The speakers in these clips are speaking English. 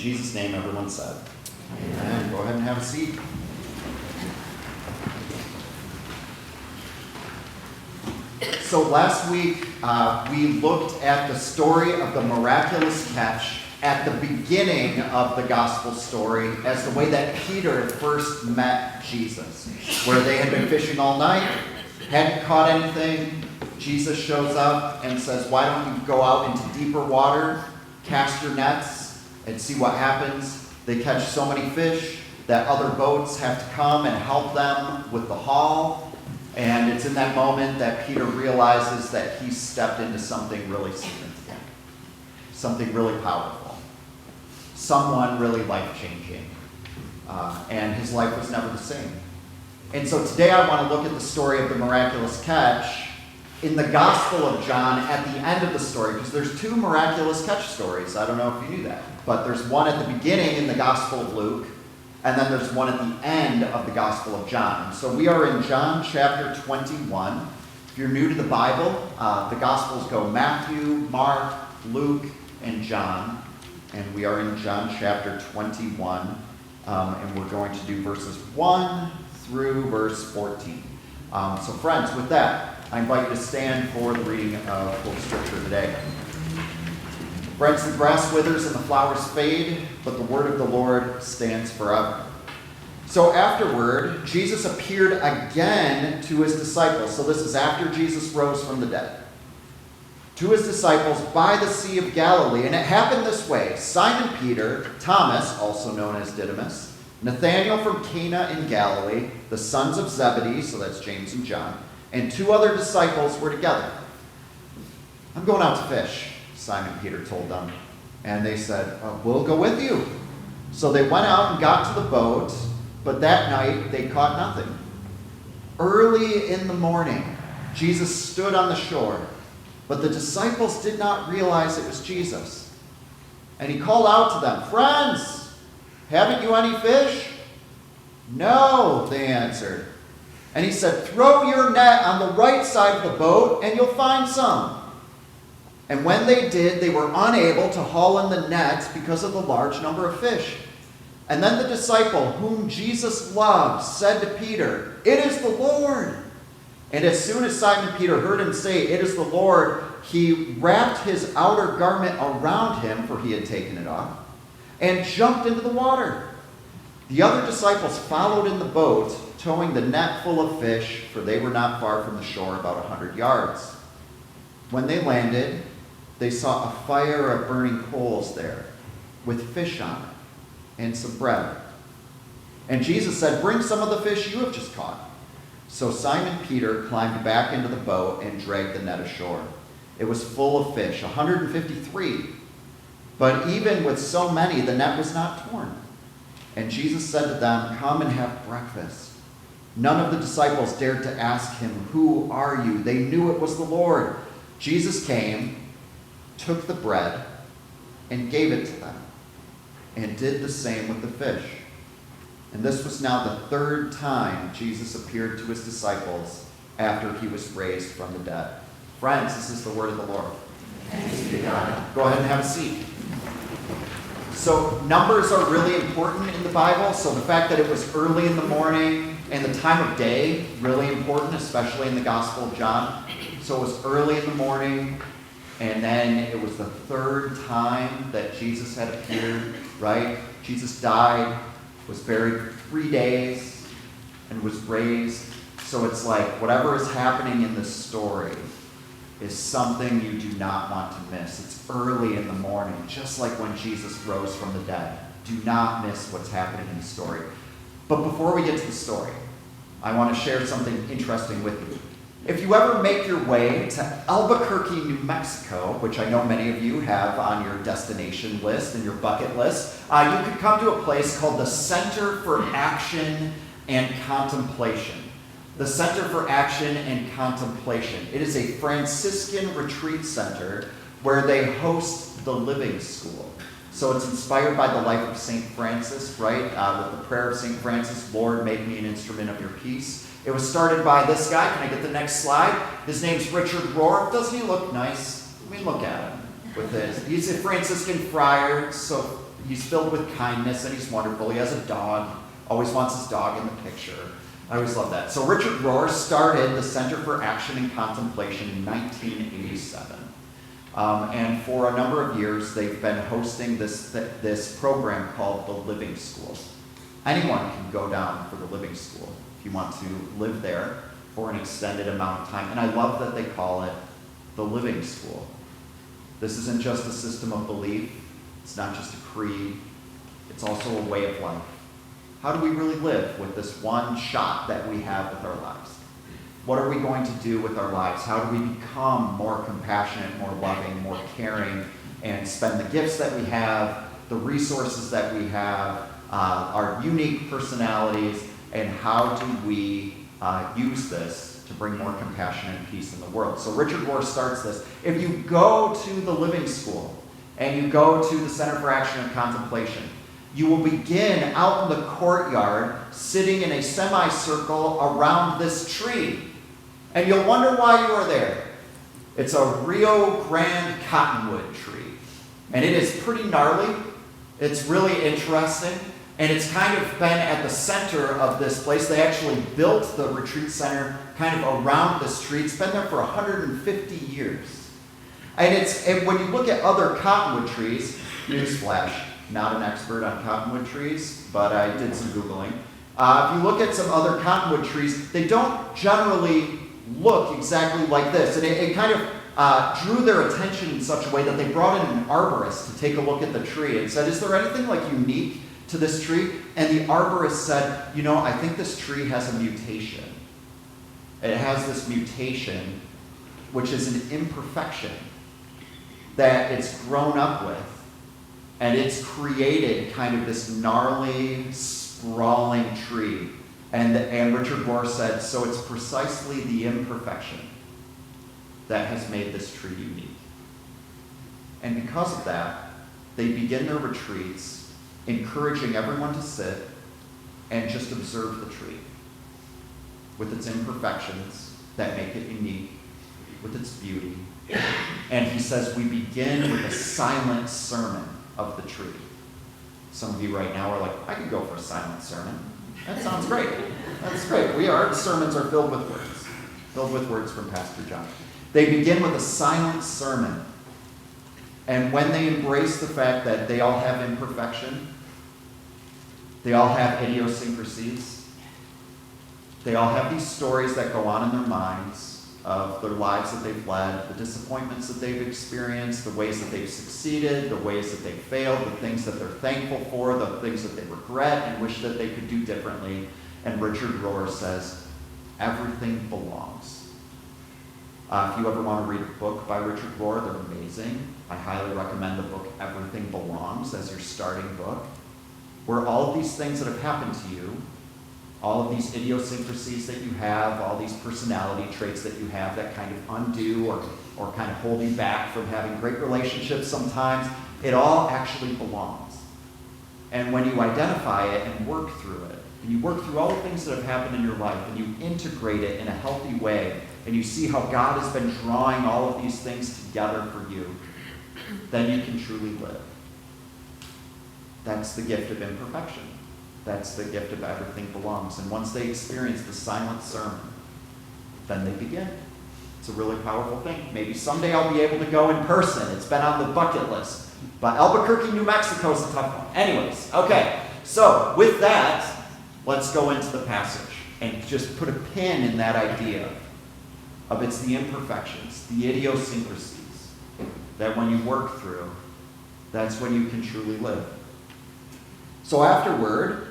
Jesus' name, everyone said. Amen. Go ahead and have a seat. So last week, we looked at the story of the miraculous catch at the beginning of the gospel story as the way that Peter first met Jesus, where they had been fishing all night, hadn't caught anything. Jesus shows up and says, why don't you go out into deeper water, cast your nets, and see what happens. They catch so many fish that other boats have to come and help them with the haul. And it's in that moment that Peter realizes that he stepped into something really significant, something really powerful, someone really life-changing. And his life was never the same. And so today I want to look at the story of the miraculous catch in the Gospel of John at the end of the story, because there's two miraculous catch stories. I don't know if you knew that. But there's one at the beginning in the Gospel of Luke, and then there's one at the end of the Gospel of John. So we are in John chapter 21. If you're new to the Bible, the Gospels go Matthew, Mark, Luke, and John. And we are in John chapter 21, and we're going to do verses 1 through verse 14. So friends, with that, I invite you to stand for the reading of Holy Scripture today. Friends, the grass withers and the flowers fade, but the word of the Lord stands forever. So afterward, Jesus appeared again to his disciples. So this is after Jesus rose from the dead. To his disciples by the Sea of Galilee. And it happened this way. Simon Peter, Thomas, also known as Didymus, Nathanael from Cana in Galilee, the sons of Zebedee, so that's James and John, and two other disciples were together. I'm going out to fish, Simon Peter told them. And they said, we'll go with you. So they went out and got to the boat, but that night they caught nothing. Early in the morning, Jesus stood on the shore, but the disciples did not realize it was Jesus. And he called out to them, friends, haven't you any fish? No, they answered. And he said, throw your net on the right side of the boat and you'll find some. And when they did, they were unable to haul in the net because of the large number of fish. And then the disciple whom Jesus loved said to Peter, it is the Lord. And as soon as Simon Peter heard him say, it is the Lord, he wrapped his outer garment around him, for he had taken it off, and jumped into the water. The other disciples followed in the boat, towing the net full of fish, for they were not far from the shore, about 100 yards. When they landed, they saw a fire of burning coals there, with fish on it, and some bread. And Jesus said, bring some of the fish you have just caught. So Simon Peter climbed back into the boat and dragged the net ashore. It was full of fish, 153. But even with so many, the net was not torn. And Jesus said to them, come and have breakfast. None of the disciples dared to ask him, who are you? They knew it was the Lord. Jesus came, took the bread, and gave it to them, and did the same with the fish. And this was now the third time Jesus appeared to his disciples after he was raised from the dead. Friends, this is the word of the Lord. Thanks be to God. Go ahead and have a seat. So numbers are really important in the Bible. So the fact that it was early in the morning and the time of day, really important, especially in the Gospel of John. So it was early in the morning, and then it was the third time that Jesus had appeared, right? Jesus died, was buried for 3 days, and was raised. So it's like whatever is happening in this story is something you do not want to miss. It's early in the morning, just like when Jesus rose from the dead. Do not miss what's happening in the story. But before we get to the story, I want to share something interesting with you. If you ever make your way to Albuquerque, New Mexico, which I know many of you have on your destination list and your bucket list, you could come to a place called the Center for Action and Contemplation. The Center for Action and Contemplation. It is a Franciscan retreat center where they host the Living School. So it's inspired by the life of St. Francis, right? With the prayer of St. Francis, Lord, make me an instrument of your peace. It was started by this guy. Can I get the next slide? His name's Richard Rohr. Doesn't he look nice? I mean, look at him with this. He's a Franciscan friar, so he's filled with kindness and he's wonderful. He has a dog, always wants his dog in the picture. I always love that. So Richard Rohr started the Center for Action and Contemplation in 1987. And for a number of years, they've been hosting this program called the Living School. Anyone can go down for the Living School if you want to live there for an extended amount of time. And I love that they call it the Living School. This isn't just a system of belief. It's not just a creed. It's also a way of life. How do we really live with this one shot that we have with our lives? What are we going to do with our lives? How do we become more compassionate, more loving, more caring, and spend the gifts that we have, the resources that we have, our unique personalities, and how do we use this to bring more compassion and peace in the world? So Richard Rohr starts this. If you go to the Living School and you go to the Center for Action and Contemplation, you will begin out in the courtyard sitting in a semicircle around this tree. And you'll wonder why you are there. It's a Rio Grande cottonwood tree. And it is pretty gnarly. It's really interesting. And it's kind of been at the center of this place. They actually built the retreat center kind of around this tree. It's been there for 150 years. And when you look at other cottonwood trees, newsflash, not an expert on cottonwood trees, but I did some Googling. If you look at some other cottonwood trees, they don't generally look exactly like this. And it kind of drew their attention in such a way that they brought in an arborist to take a look at the tree and said, is there anything like unique to this tree? And the arborist said, I think this tree has a mutation. It has this mutation, which is an imperfection that it's grown up with. And it's created kind of this gnarly, sprawling tree. And Richard Rohr said, so it's precisely the imperfection that has made this tree unique. And because of that, they begin their retreats encouraging everyone to sit and just observe the tree with its imperfections that make it unique, with its beauty. And he says we begin with a silent sermon of the tree. Some of you right now are like, I could go for a silent sermon. That sounds great. That's great. The sermons are filled with words from Pastor John. They begin with a silent sermon. And when they embrace the fact that they all have imperfection, they all have idiosyncrasies, they all have these stories that go on in their minds of their lives that they've led, the disappointments that they've experienced, the ways that they've succeeded, the ways that they've failed, the things that they're thankful for, the things that they regret and wish that they could do differently. And Richard Rohr says, everything belongs. If you ever want to read a book by Richard Rohr, they're amazing. I highly recommend the book Everything Belongs as your starting book, where all of these things that have happened to you, all of these idiosyncrasies that you have, all these personality traits that you have that kind of undo or kind of hold you back from having great relationships sometimes, it all actually belongs. And when you identify it and work through it, and you work through all the things that have happened in your life, and you integrate it in a healthy way, and you see how God has been drawing all of these things together for you, then you can truly live. That's the gift of imperfection. That's the gift of everything belongs. And once they experience the silent sermon, then they begin. It's a really powerful thing. Maybe someday I'll be able to go in person. It's been on the bucket list. But Albuquerque, New Mexico is a tough one. Anyways, okay. So with that, let's go into the passage and just put a pin in that idea of it's the imperfections, the idiosyncrasies, that when you work through, that's when you can truly live. So afterward,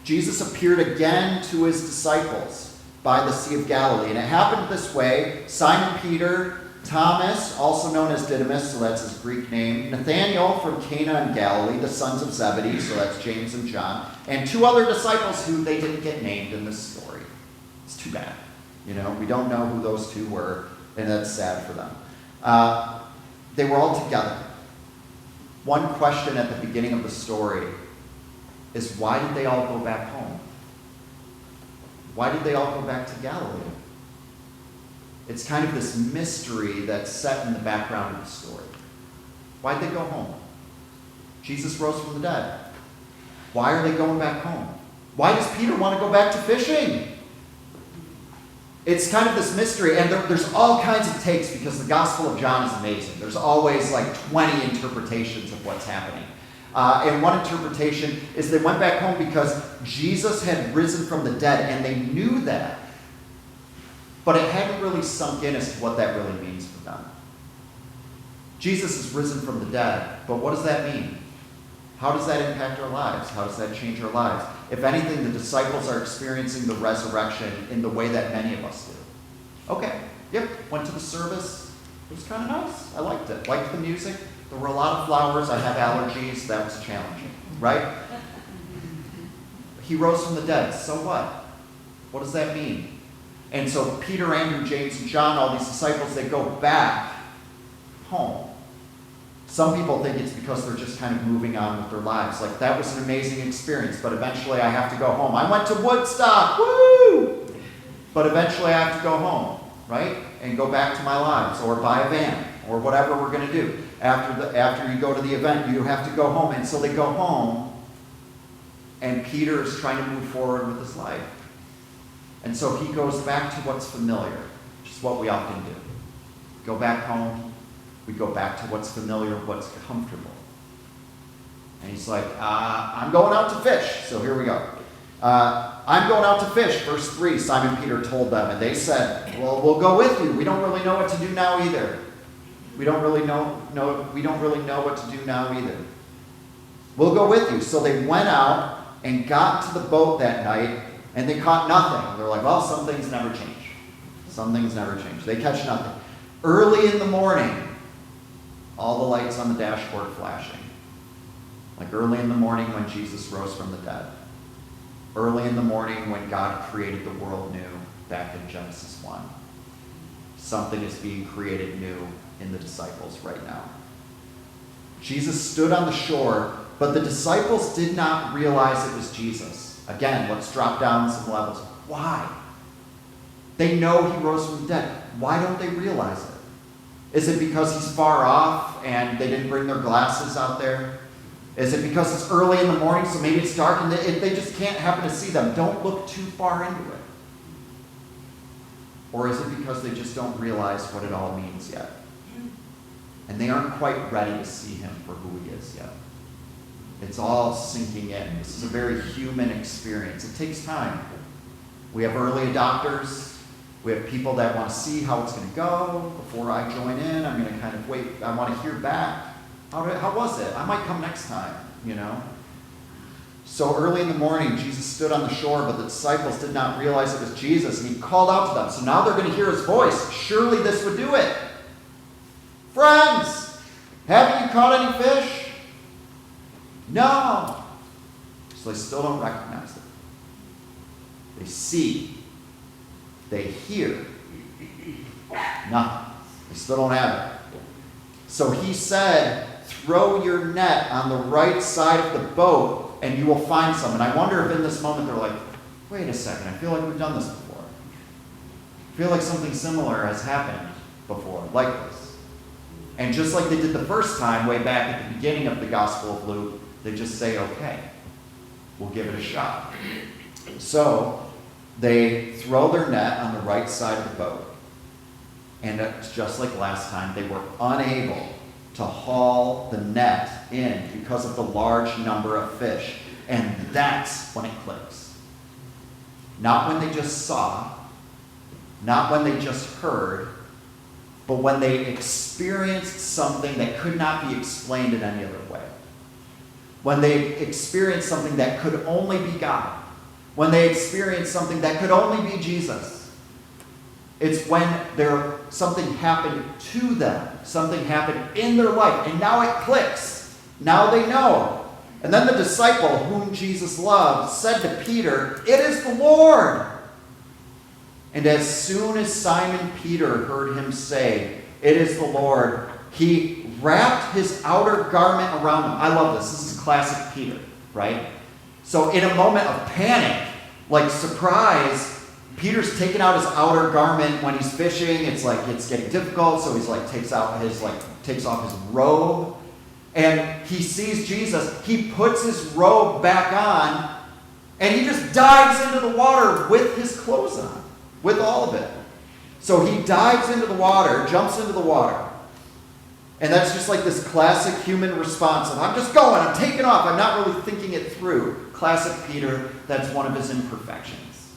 Jesus appeared again to his disciples by the Sea of Galilee. And it happened this way. Simon Peter, Thomas, also known as Didymus, so that's his Greek name, Nathanael from Cana in Galilee, the sons of Zebedee, so that's James and John, and two other disciples who they didn't get named in this story. It's too bad. We don't know who those two were, and that's sad for them. They were all together. One question at the beginning of the story is, why did they all go back home? Why did they all go back to Galilee? It's kind of this mystery that's set in the background of the story. Why'd they go home? Jesus rose from the dead. Why are they going back home? Why does Peter want to go back to fishing? It's kind of this mystery, and there's all kinds of takes because the Gospel of John is amazing. There's always like 20 interpretations of what's happening. And one interpretation is they went back home because Jesus had risen from the dead, and they knew that. But it hadn't really sunk in as to what that really means for them. Jesus is risen from the dead, but what does that mean? How does that impact our lives? How does that change our lives? If anything, the disciples are experiencing the resurrection in the way that many of us do. Okay, yep, went to the service. It was kind of nice. I liked it. Liked the music. There were a lot of flowers. I have allergies. That was challenging, right? He rose from the dead. So what? What does that mean? And so Peter, Andrew, James, and John, all these disciples, they go back home. Some people think it's because they're just kind of moving on with their lives. Like, that was an amazing experience, but eventually I have to go home. I went to Woodstock, woo! But eventually I have to go home, right? And go back to my lives, or buy a van, or whatever we're going to do. After you go to the event, you have to go home. And so they go home, and Peter is trying to move forward with his life. And so he goes back to what's familiar, which is what we often do. Go back home. We go back to what's familiar, what's comfortable. And he's like, I'm going out to fish. So here we go. I'm going out to fish. Verse 3, Simon Peter told them. And they said, well, we'll go with you. We don't really know what to do now either. We don't really know what to do now either. We'll go with you. So they went out and got to the boat that night, and they caught nothing. They're like, well, some things never change. Some things never change. They catch nothing. Early in the morning, all the lights on the dashboard flashing. Like early in the morning when Jesus rose from the dead. Early in the morning when God created the world new back in Genesis 1. Something is being created new in the disciples right now. Jesus stood on the shore, but the disciples did not realize it was Jesus. Again, let's drop down some levels. Why? They know he rose from the dead. Why don't they realize it? Is it because he's far off and they didn't bring their glasses out there? Is it because it's early in the morning, so maybe it's dark and they just can't happen to see them? Don't look too far into it. Or is it because they just don't realize what it all means yet? And they aren't quite ready to see him for who he is yet. It's all sinking in. This is a very human experience. It takes time. We have early adopters. We have people that want to see how it's going to go before I join in. I'm going to kind of wait. I want to hear back. How was it? I might come next time, you know. So early in the morning, Jesus stood on the shore, but the disciples did not realize it was Jesus, and he called out to them. So now they're going to hear his voice. Surely this would do it. Friends, haven't you caught any fish? No. So they still don't recognize it. They see. They hear. Nothing. They still don't have it. So he said, throw your net on the right side of the boat and you will find some. And I wonder if in this moment they're like, wait a second, I feel like we've done this before. I feel like something similar has happened before, like this. And just like they did the first time, way back at the beginning of the Gospel of Luke, they just say, okay, we'll give it a shot. So they throw their net on the right side of the boat. And it's just like last time, they were unable to haul the net in because of the large number of fish. And that's when it clicks. Not when they just saw, not when they just heard, but when they experienced something that could not be explained in any other way. When they experienced something that could only be God. When they experienced something that could only be Jesus. It's when something happened to them. Something happened in their life. And now it clicks. Now they know. And then the disciple whom Jesus loved said to Peter, "It is the Lord." And as soon as Simon Peter heard him say, "It is the Lord," he wrapped his outer garment around him. I love this. This is classic Peter, right? So in a moment of panic, like surprise, Peter's taking out his outer garment when he's fishing. It's like it's getting difficult, so he's like takes off his robe, and he sees Jesus. He puts his robe back on, and he just dives into the water with his clothes on, with all of it. So he dives into the water, jumps into the water. And that's just like this classic human response of, I'm just going, I'm taking off, I'm not really thinking it through. Classic Peter, that's one of his imperfections.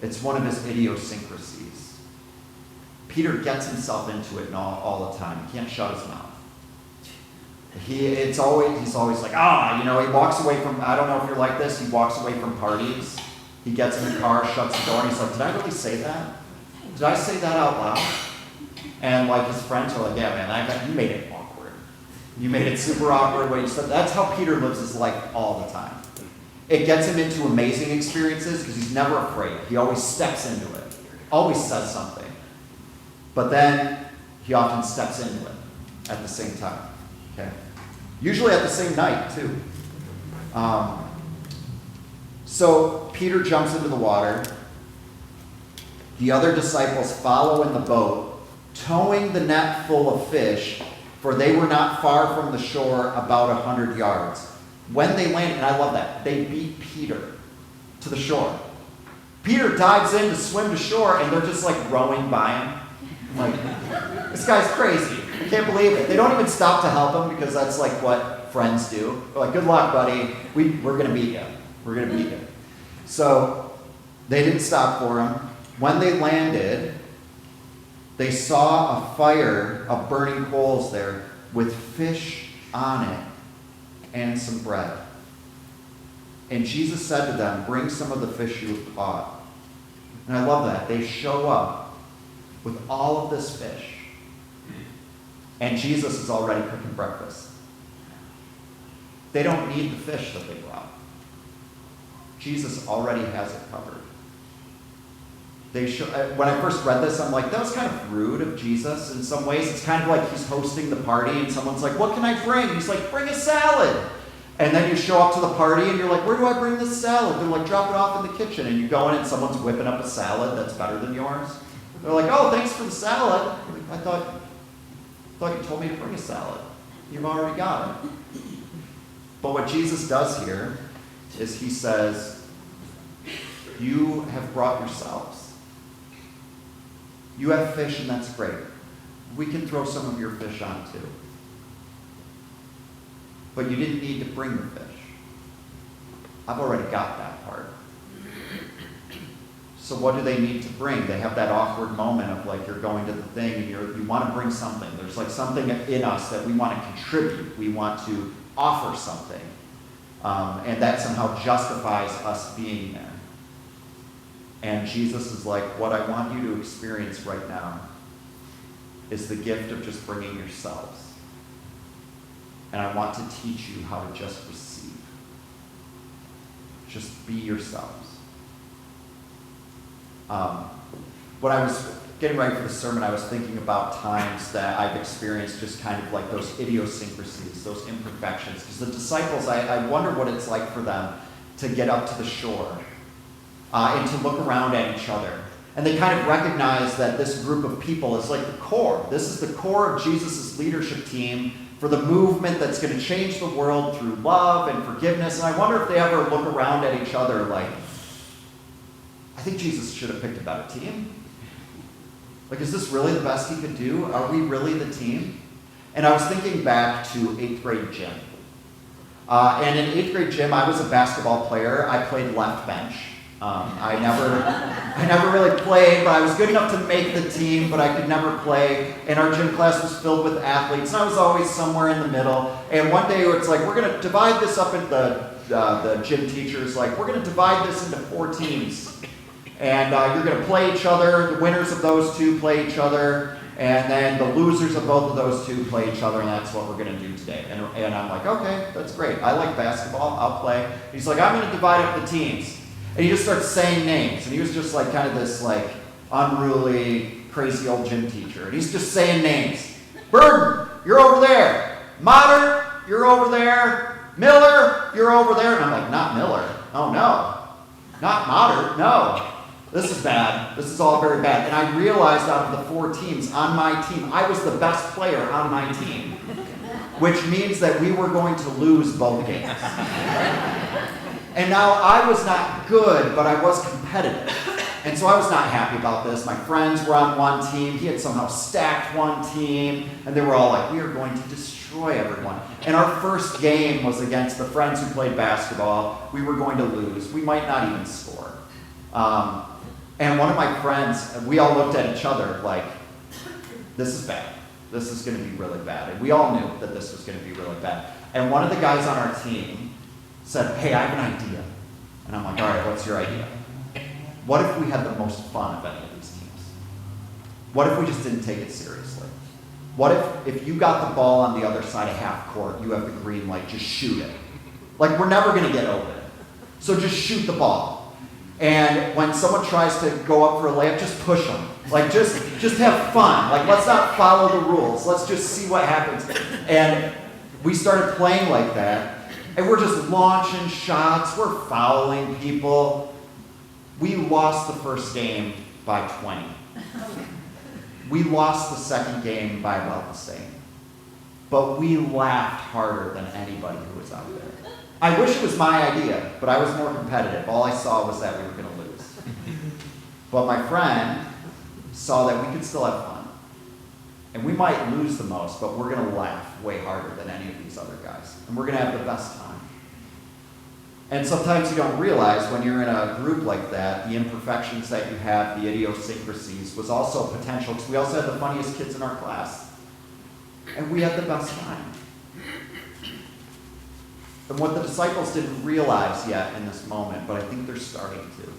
It's one of his idiosyncrasies. Peter gets himself into it all the time. He can't shut his mouth. He's always like, he walks away from, I don't know if you're like this, he walks away from parties. He gets in the car, shuts the door, and he's like, did I really say that? Did I say that out loud? And like his friends are like, yeah, man, you made it awkward. You made it super awkward when you said. That's how Peter lives his life all the time. It gets him into amazing experiences because he's never afraid. He always steps into it. Always says something. But then he often steps into it at the same time. Okay? Usually at the same night, too. So Peter jumps into the water. The other disciples follow in the boat, towing the net full of fish, for they were not far from the shore, about 100 yards. When they landed, and I love that, they beat Peter to the shore. Peter dives in to swim to shore, and they're just like rowing by him. I'm like, this guy's crazy. I can't believe it. They don't even stop to help him because that's like what friends do. They're like, good luck, buddy. We're going to beat you. We're going to beat you. So they didn't stop for him. When they landed, they saw a fire of burning coals there with fish on it and some bread. And Jesus said to them, bring some of the fish you have caught. And I love that. They show up with all of this fish. And Jesus is already cooking breakfast. They don't need the fish that they brought. Jesus already has it covered. When I first read this, I'm like, that was kind of rude of Jesus in some ways. It's kind of like he's hosting the party and someone's like, what can I bring? He's like, bring a salad. And then you show up to the party and you're like, where do I bring this salad? They're like, drop it off in the kitchen. And you go in and someone's whipping up a salad that's better than yours. They're like, oh, thanks for the salad. I thought you told me to bring a salad. You've already got it. But what Jesus does here is he says, you have brought yourselves. You have fish, and that's great. We can throw some of your fish on too. But you didn't need to bring the fish. I've already got that part. So what do they need to bring? They have that awkward moment of like you're going to the thing and you want to bring something. There's like something in us that we want to contribute. We want to offer something. And that somehow justifies us being there. And Jesus is like, what I want you to experience right now is the gift of just bringing yourselves. And I want to teach you how to just receive. Just be yourselves. When I was getting ready for the sermon, I was thinking about times that I've experienced just kind of like those idiosyncrasies, those imperfections. Because the disciples, I wonder what it's like for them to get up to the shore and to look around at each other. And they kind of recognize that this group of people is like the core. This is the core of Jesus' leadership team for the movement that's going to change the world through love and forgiveness. And I wonder if they ever look around at each other like, I think Jesus should have picked a better team. Like, is this really the best he could do? Are we really the team? And I was thinking back to 8th grade gym. And in 8th grade gym, I was a basketball player. I played left bench. I never really played, but I was good enough to make the team, but I could never play. And our gym class was filled with athletes, and I was always somewhere in the middle. And one day it's like, we're going to divide this up into the gym teacher's like, we're going to divide this into 4 teams. And you're going to play each other. The winners of those 2 play each other. And then the losers of both of those 2 play each other. And that's what we're going to do today. And I'm like, okay, that's great. I like basketball. I'll play. He's like, I'm going to divide up the teams. And he just starts saying names. And he was just like kind of this like unruly, crazy old gym teacher. And he's just saying names. Burden, you're over there. Motter, you're over there. Miller, you're over there. And I'm like, not Miller. Oh, no. Not Motter. No. This is bad. This is all very bad. And I realized out of the 4 teams on my team, I was the best player on my team. which means that we were going to lose both games. And now I was not good, but I was competitive. And so I was not happy about this. My friends were on one team. He had somehow stacked one team. And they were all like, we are going to destroy everyone. And our first game was against the friends who played basketball. We were going to lose. We might not even score. And one of my friends, we all looked at each other like, this is bad. This is going to be really bad. And we all knew that this was going to be really bad. And one of the guys on our team said, hey, I have an idea. And I'm like, all right, what's your idea? What if we had the most fun of any of these teams? What if we just didn't take it seriously? What if you got the ball on the other side of half court, you have the green light, just shoot it. Like, we're never going to get open. So just shoot the ball. And when someone tries to go up for a layup, just push them. Like, just have fun. Like, let's not follow the rules. Let's just see what happens. And we started playing like that. And we're just launching shots. We're fouling people. We lost the first game by 20. We lost the second game by about the same. But we laughed harder than anybody who was out there. I wish it was my idea, but I was more competitive. All I saw was that we were going to lose. But my friend saw that we could still have fun. And we might lose the most, but we're going to laugh way harder than any of these other guys. And we're going to have the best time. And sometimes you don't realize when you're in a group like that, the imperfections that you have, the idiosyncrasies, was also potential, because we also had the funniest kids in our class. And we had the best time. And what the disciples didn't realize yet in this moment, but I think they're starting to,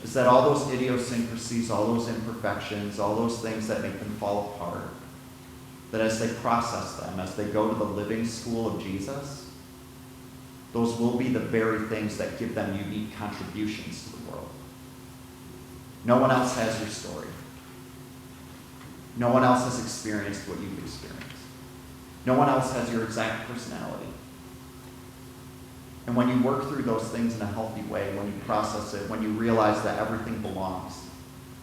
is that all those idiosyncrasies, all those imperfections, all those things that make them fall apart, that as they process them, as they go to the living school of Jesus, those will be the very things that give them unique contributions to the world. No one else has your story. No one else has experienced what you've experienced. No one else has your exact personality. And when you work through those things in a healthy way, when you process it, when you realize that everything belongs,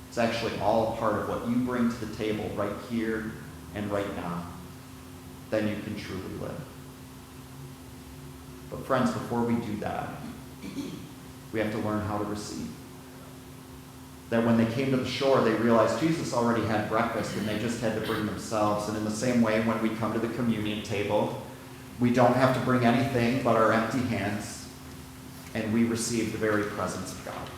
it's actually all part of what you bring to the table right here and right now, then you can truly live. But friends, before we do that, we have to learn how to receive. That when they came to the shore, they realized Jesus already had breakfast and they just had to bring themselves. And in the same way, when we come to the communion table, we don't have to bring anything but our empty hands, and we receive the very presence of God.